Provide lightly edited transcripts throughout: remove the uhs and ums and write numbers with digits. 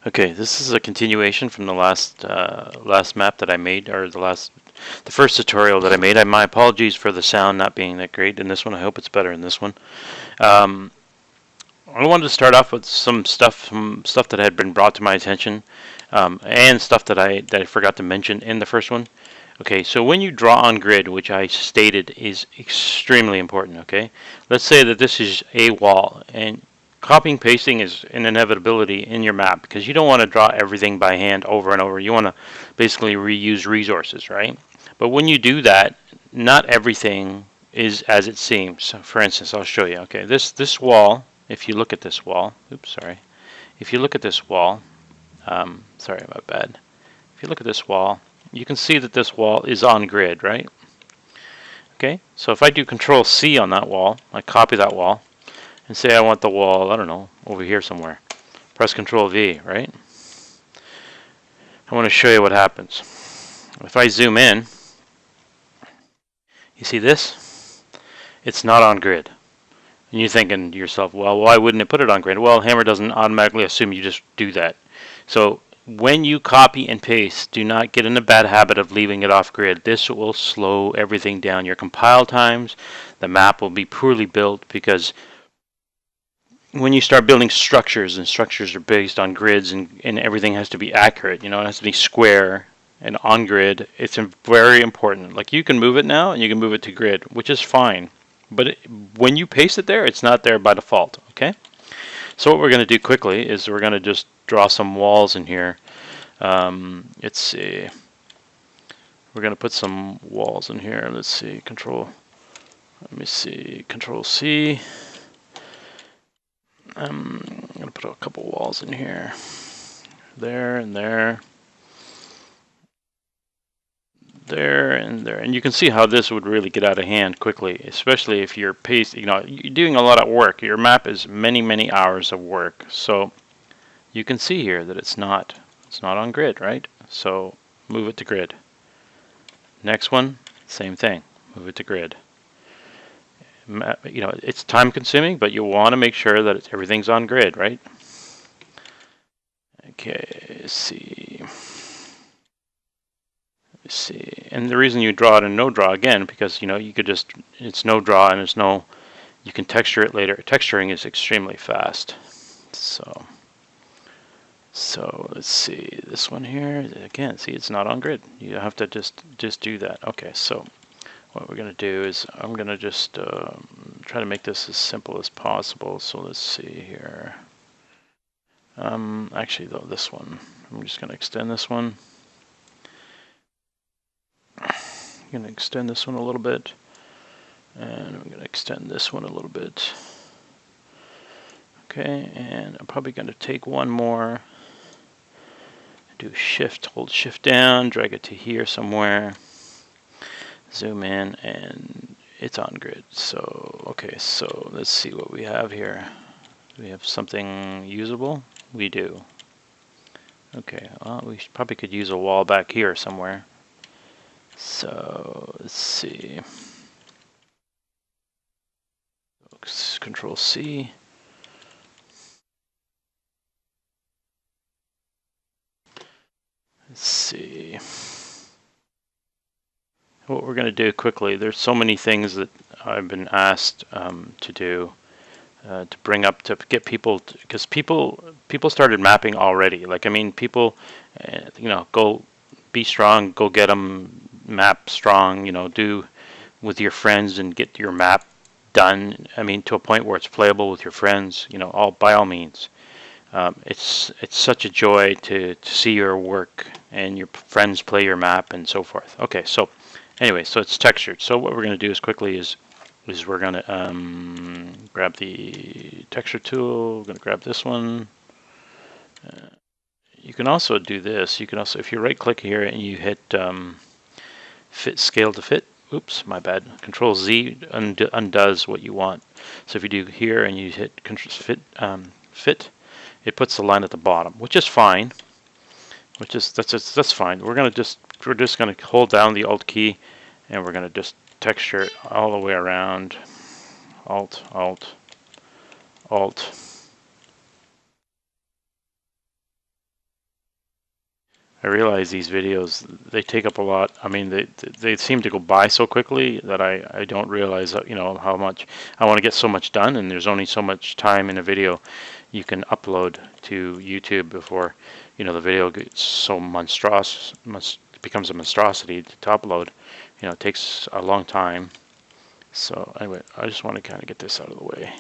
Okay, this is a continuation from the last map that I made, or the first tutorial that I made. My apologies for the sound not being that great in this one. I hope it's better in this one. I wanted to start off with some stuff that had been brought to my attention, and stuff that I forgot to mention in the first one. Okay, so when you draw on grid, which I stated is extremely important. Okay, let's say that this is a wall, and copying pasting is an inevitability in your map because you don't want to draw everything by hand over and over. You want to basically reuse resources, right? But when you do that, not everything is as it seems. So for instance, I'll show you. Okay, this wall, if you look at this wall, oops, sorry. If you look at this wall, sorry, my bad. If you look at this wall, you can see that this wall is on grid, right? Okay, so if I do Control C on that wall, I copy that wall, and say I want the wall, I don't know, over here somewhere. Press Control V, right? I want to show you what happens. If I zoom in, you see this? It's not on grid. And you're thinking to yourself, well, why wouldn't it put it on grid? Well, Hammer doesn't automatically assume you just do that. So when you copy and paste, do not get in the bad habit of leaving it off grid. This will slow everything down. Your compile times, the map will be poorly built because when you start building structures, and structures are based on grids, and everything has to be accurate, it has to be square and on grid, it's very important. Like, you can move it now and you can move it to grid, which is fine. But when you paste it there, it's not there by default, okay? So what we're going to do quickly is we're going to just draw some walls in here. Let's see. We're going to put some walls in here. Let's see. Let me see. Control C. I'm going to put a couple walls in here. There and there. There and there. And you can see how this would really get out of hand quickly, especially if you're you're doing a lot of work. Your map is many, many hours of work. So you can see here that it's not on grid, right? So move it to grid. Next one, same thing. Move it to grid. It's time consuming, but you want to make sure that everything's on grid, right? Okay, let's see. And the reason you draw it in no draw, again, because you could just, it's no draw and you can texture it later. Texturing is extremely fast. So let's see, this one here, again, see, it's not on grid. You have to just do that. Okay, so what we're going to do is I'm going to just try to make this as simple as possible. So let's see here. Actually, though, this one, I'm just going to extend this one. I'm going to extend this one a little bit. And I'm going to extend this one a little bit. Okay, and I'm probably going to take one more. Do hold shift down, drag it to here somewhere. Zoom in, and it's on grid. So, okay, so let's see what we have here. Do we have something usable? We do. Okay, well, we probably could use a wall back here somewhere. So, let's see. Control C. Let's see. What we're going to do quickly, there's so many things that I've been asked to do, to bring up, to get people, because people started mapping already. Like, I mean, people, go be strong, go get them, map strong, do with your friends and get your map done. I mean, to a point where it's playable with your friends, by all means. It's such a joy to see your work and your friends play your map and so forth. Okay, so anyway, so it's textured. So what we're going to do is quickly is we're going to grab the texture tool. We're going to grab this one. You can also do this. You can also, if you right click here and you hit fit scale to fit. Oops, my bad. Control Z undoes what you want. So if you do here and you hit fit, it puts the line at the bottom, which is fine. That's fine. We're just gonna hold down the Alt key, and we're gonna just texture it all the way around. Alt, Alt, Alt. I realize these videos, they take up a lot. I mean, they seem to go by so quickly that I don't realize, you know, how much I want to get so much done, and there's only so much time in a video you can upload to YouTube before, you know, the video gets so monstrous, becomes a monstrosity to upload. You know, it takes a long time. So anyway, I just want to kind of get this out of the way.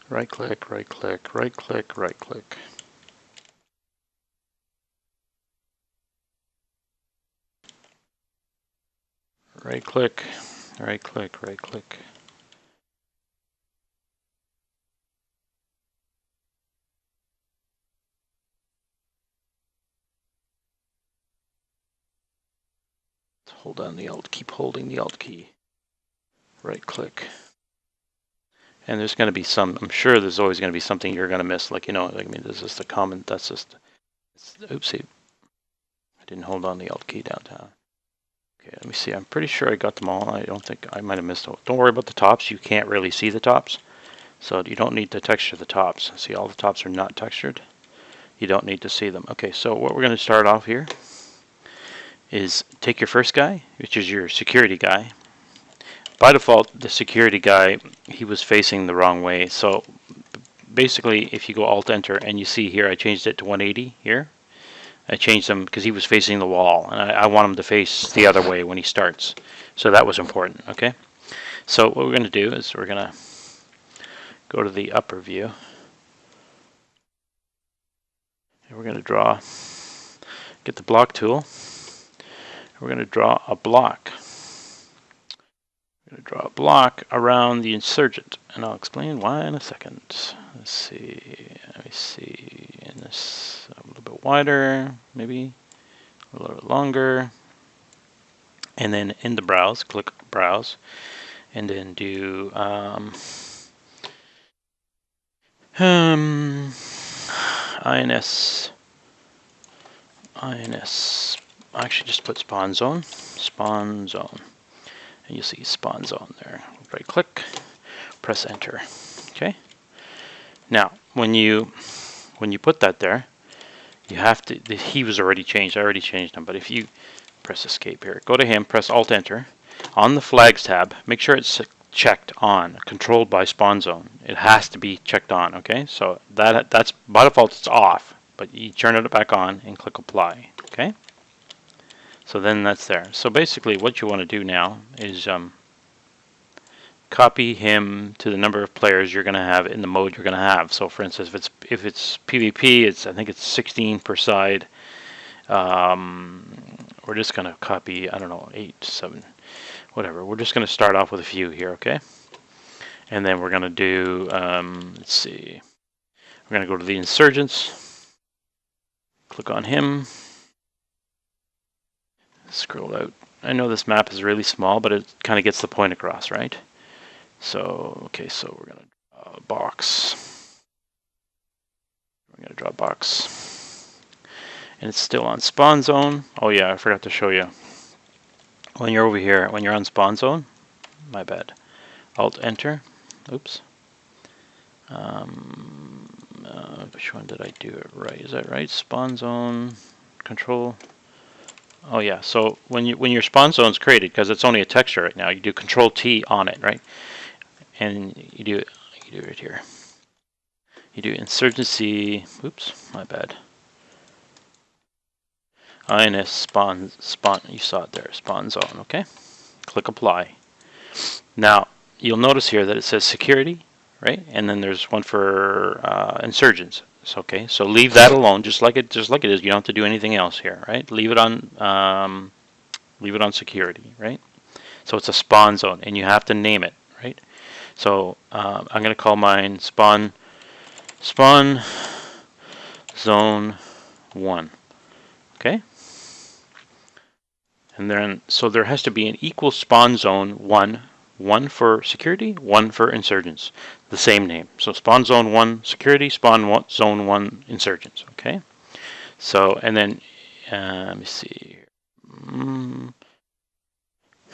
Right click, right click, right click, right click. Right click, right click, right click. Hold down the Alt, keep holding the Alt key. Right click. And there's going to be some, I'm sure there's always going to be something you're going to miss. Like, you know, I mean, this is the comment, that's just, oopsie. I didn't hold on the Alt key downtown. Okay, let me see. I'm pretty sure I got them all. I don't think I might have missed them. Don't worry about the tops. You can't really see the tops. So you don't need to texture the tops. See, all the tops are not textured. You don't need to see them. Okay, so what we're going to start off here is take your first guy, which is your security guy. By default, the security guy, he was facing the wrong way. So basically, if you go Alt-Enter and you see here, I changed it to 180 here. I changed him because he was facing the wall, and I want him to face the other way when he starts. So that was important, okay? So what we're going to do is we're going to go to the upper view. And we're going to draw, get the block tool. We're going to draw a block. We're going to draw a block around the insurgent, and I'll explain why in a second. Let's see. Let me see. In this a little bit wider, maybe a little bit longer, and then in the browse, click browse, and then do INS. Actually, just put spawn zone, and you'll see spawn zone there. Right click, press enter. Okay. Now, when you put that there, you have to. He was already changed. I already changed him. But if you press escape here, go to him, press Alt Enter. On the flags tab, make sure it's checked on, controlled by spawn zone. It has to be checked on. Okay. So that's by default it's off, but you turn it back on and click apply. Okay. So then that's there. So basically, what you want to do now is copy him to the number of players you're going to have in the mode you're going to have. So for instance, if it's PvP, I think it's 16 per side. We're just going to copy, I don't know, 8, 7, whatever. We're just going to start off with a few here, okay? And then we're going to do, let's see, we're going to go to the insurgents, click on him, scroll out. I know this map is really small, but it kind of gets the point across, right? So, okay, so we're going to draw a box. We're going to draw a box. And it's still on spawn zone. Oh yeah, I forgot to show you. When you're over here, when you're on spawn zone, my bad. Alt enter. Oops. Which one did I do it right? Is that right? Spawn zone, control. Oh yeah, so when your spawn zone is created, because it's only a texture right now, you do Control T on it, right? And you do it right here. You do Insurgency. Oops, my bad. INS spawn. You saw it there. Spawn zone. Okay. Click apply. Now you'll notice here that it says security, right? And then there's one for insurgents. It's okay. So leave that alone, just like it is. You don't have to do anything else here, right? Leave it on security, right? So it's a spawn zone, and you have to name it, right? So I'm going to call mine spawn zone 1. Okay. And then so there has to be an equal spawn zone 1. One for security, one for insurgents. The same name. So spawn zone 1 security, zone 1 insurgents. Okay. So and then let me see.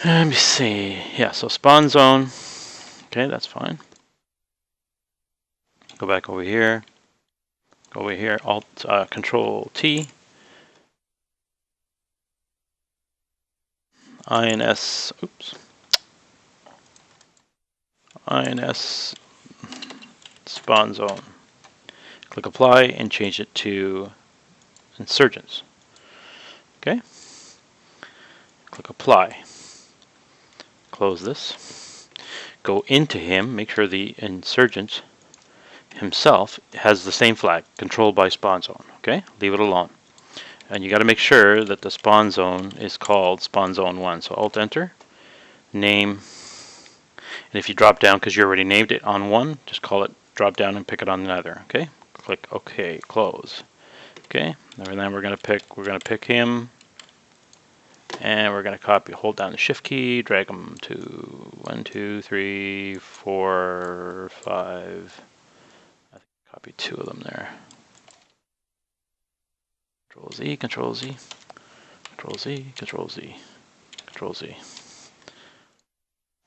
Let me see. Yeah. So spawn zone. Okay, that's fine. Go back over here. Go over here, Alt, Control T. INS, oops. INS spawn zone. Click apply and change it to Insurgents. Okay. Click apply. Close this. Go into him. Make sure the Insurgent himself has the same flag, controlled by spawn zone. Okay. Leave it alone. And you got to make sure that the spawn zone is called spawn zone 1. So Alt Enter, name, and if you drop down because you already named it on one, just call it drop down and pick it on another. Okay. Click OK. Close. Okay. And then we're gonna pick him, and we're gonna copy. Hold down the Shift key, drag them to 1, 2, 3, 4, 5. I think I copied 2 of them there. Control Z, Control Z, Control Z, Control Z, Control Z.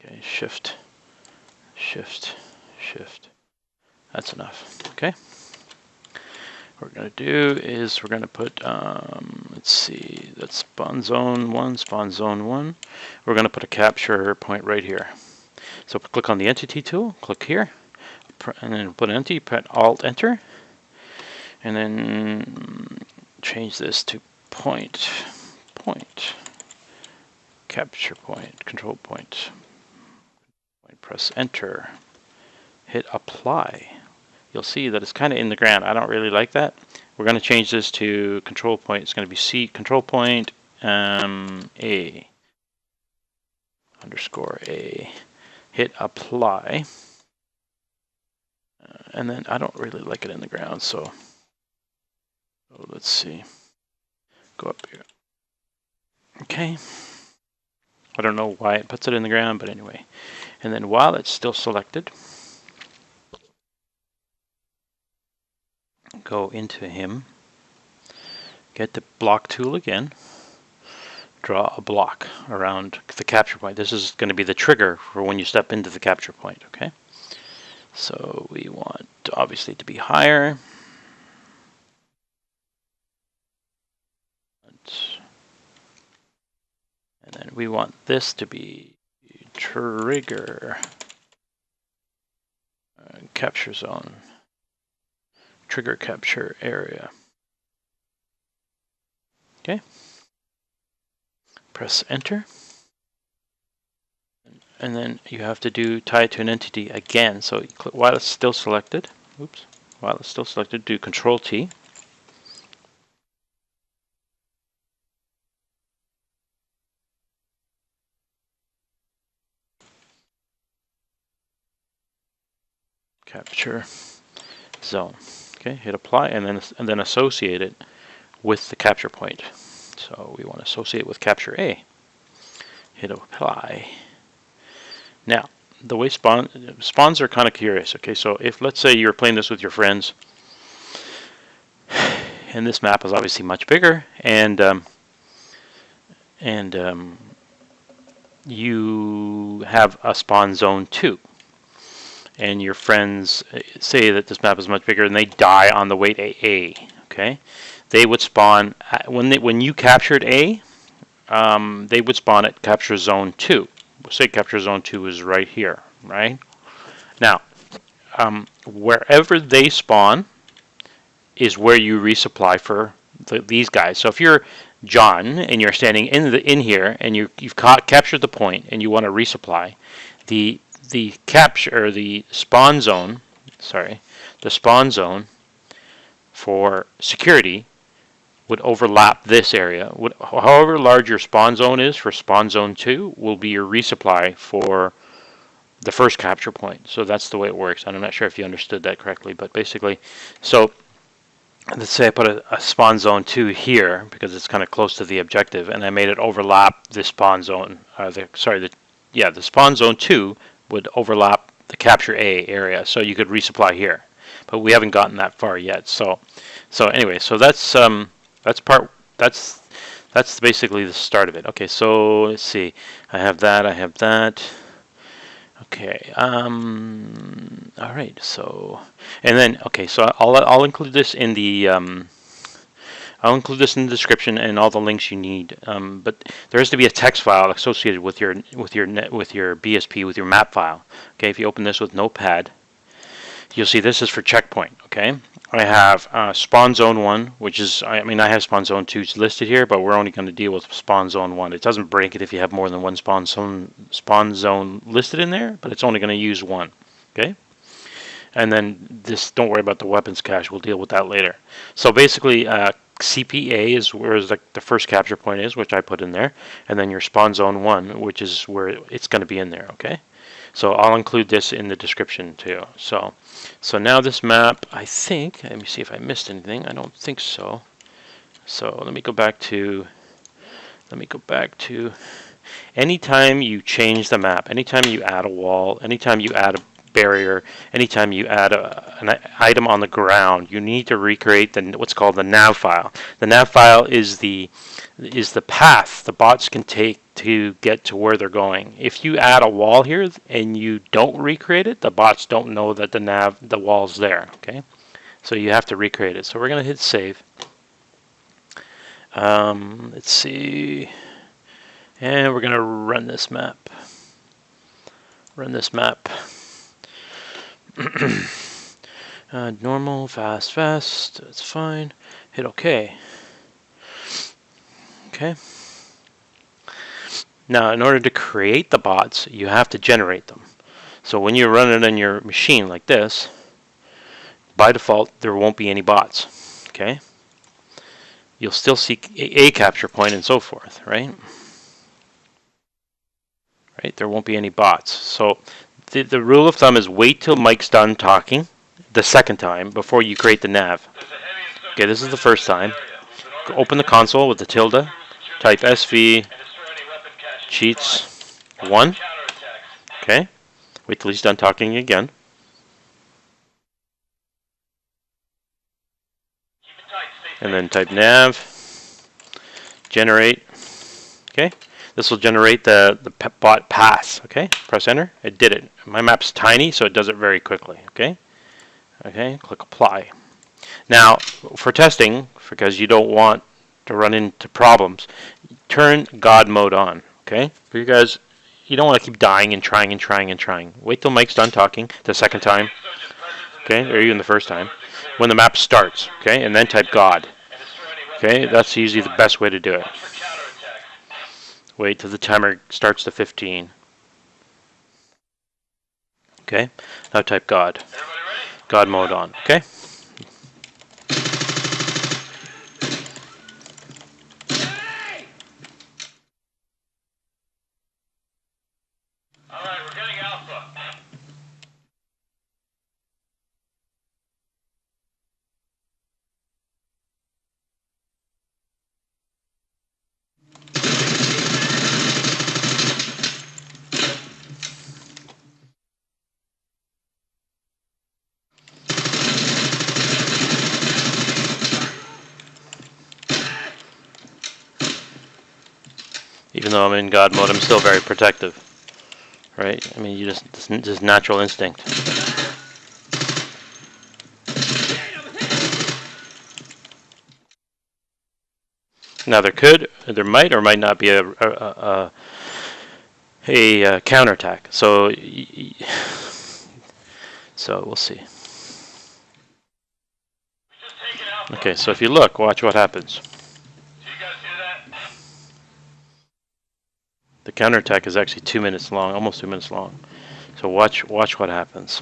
Okay, Shift, Shift, Shift. That's enough. Okay. What we're going to do is we're going to put, let's see, that's spawn zone 1, spawn zone 1. We're going to put a capture point right here. So click on the entity tool, click here, and then put an entity, put Alt Enter, and then change this to point, capture point, control point. Press Enter, hit apply. You'll see that it's kind of in the ground. I don't really like that. We're going to change this to control point. It's going to be ControlPoint A underscore A. Hit apply. And then I don't really like it in the ground, so let's see. Go up here. Okay. I don't know why it puts it in the ground, but anyway. And then while it's still selected, go into him, get the block tool again, draw a block around the capture point. This is going to be the trigger for when you step into the capture point, okay? So we want obviously to be higher. And then we want this to be trigger capture zone. Trigger capture area. Okay. Press Enter. And then you have to tie it to an entity again. So while it's still selected, do Control T. Capture zone. Okay, hit apply, and then associate it with the capture point. So we want to associate with capture A. Hit apply. Now, the way spawns are kind of curious. Okay, so if let's say you're playing this with your friends, and this map is obviously much bigger, and you have a spawn zone 2. And your friends say that this map is much bigger, and they die on the way to A. Okay, they would spawn when you captured A. They would spawn at capture zone 2. Say capture zone 2 is right here, right? Now, wherever they spawn is where you resupply for these guys. So if you're John and you're standing in here and you've captured the point and you want to resupply, the spawn zone for security would overlap this area. However large your spawn zone is for spawn zone 2 will be your resupply for the first capture point. So that's the way it works. And I'm not sure if you understood that correctly, but basically, so let's say I put a spawn zone 2 here because it's kind of close to the objective, and I made it overlap the spawn zone. The spawn zone 2 would overlap the capture A area, so you could resupply here. But we haven't gotten that far yet. So anyway, so that's basically the start of it. Okay, so let's see. I have that. Okay. All right. So, and then okay. So I'll include this in the I'll include this in the description and all the links you need. But there has to be a text file associated with your BSP, with your map file. Okay. If you open this with Notepad, you'll see this is for checkpoint. Okay. I have spawn zone 1, which is, I have spawn zone 2 listed here, but we're only going to deal with spawn zone 1. It doesn't break it if you have more than one spawn zone listed in there, but it's only going to use one. Okay? And then this, don't worry about the weapons cache, we'll deal with that later. So basically, CPA is where the first capture point is, which I put in there, and then your spawn zone 1, which is where it's going to be in there. Okay? So I'll include this in the description too. So now this map, I think, let me see if I missed anything. I don't think so. So let me go back to anytime you change the map, anytime you add a wall, anytime you add a barrier, anytime you add an item on the ground, you need to recreate what's called the nav file. The nav file is the path the bots can take to get to where they're going. If you add a wall here and you don't recreate it, the bots don't know that the wall's there. Okay, so you have to recreate it. So we're gonna hit save. Let's see, and we're gonna run this map. Normal, fast, that's fine. Hit OK. Okay. Now, in order to create the bots, you have to generate them. So when you run it on your machine like this, by default, there won't be any bots. Okay. You'll still see a capture point and so forth, right? Right. There won't be any bots. So the rule of thumb is wait till Mike's done talking the second time before you create the nav. Okay, this is the first time. Open the console with the tilde, type SV cheats 1. Okay, wait till he's done talking again. And then type nav, generate. Okay, this will generate the bot pass. Okay, press enter. It did it. My map's tiny, so it does it very quickly. Okay, click apply. Now, for testing, because you don't want to run into problems, turn God mode on. Okay, for you guys, you don't want to keep dying and trying. Wait till Mike's done talking the second time. Okay, or even the first time, when the map starts. Okay, and then type God. Okay, that's usually the best way to do it. Wait till the timer starts to 15. Okay, now type God. God mode on. Okay. Alright, we're getting alpha. Even though I'm in God mode, I'm still very protective. Right? I mean, you just natural instinct. Now there might or might not be a counterattack. So we'll see. Okay, so if you look, watch what happens. The counterattack is actually 2 minutes long, almost 2 minutes long. So watch what happens.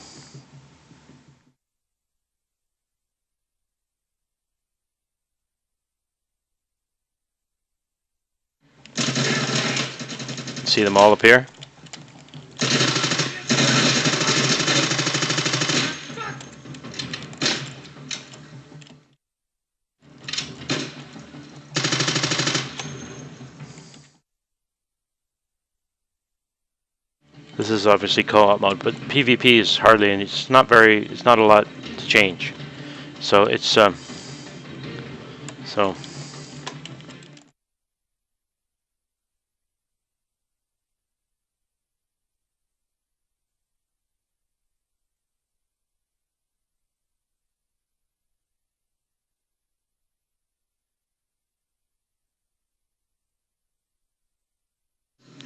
See them all appear? This is obviously co-op mode, but PvP is hardly, and it's not a lot to change. So it's so.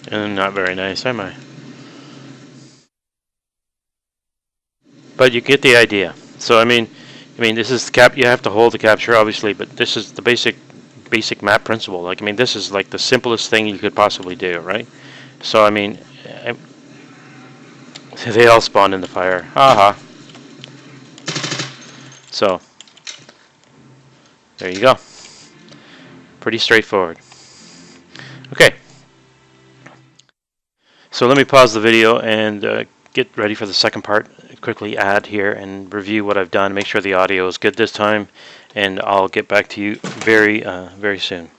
And not very nice, am I? But you get the idea. So I mean, this is you have to hold the capture, obviously, but this is the basic map principle. Like, I mean, this is like the simplest thing you could possibly do, right? So I mean, they all spawned in the fire. Haha. So there you go. Pretty straightforward. Okay. So let me pause the video and get ready for the second part. Quickly add here and review what I've done. Make sure the audio is good this time, and I'll get back to you very soon.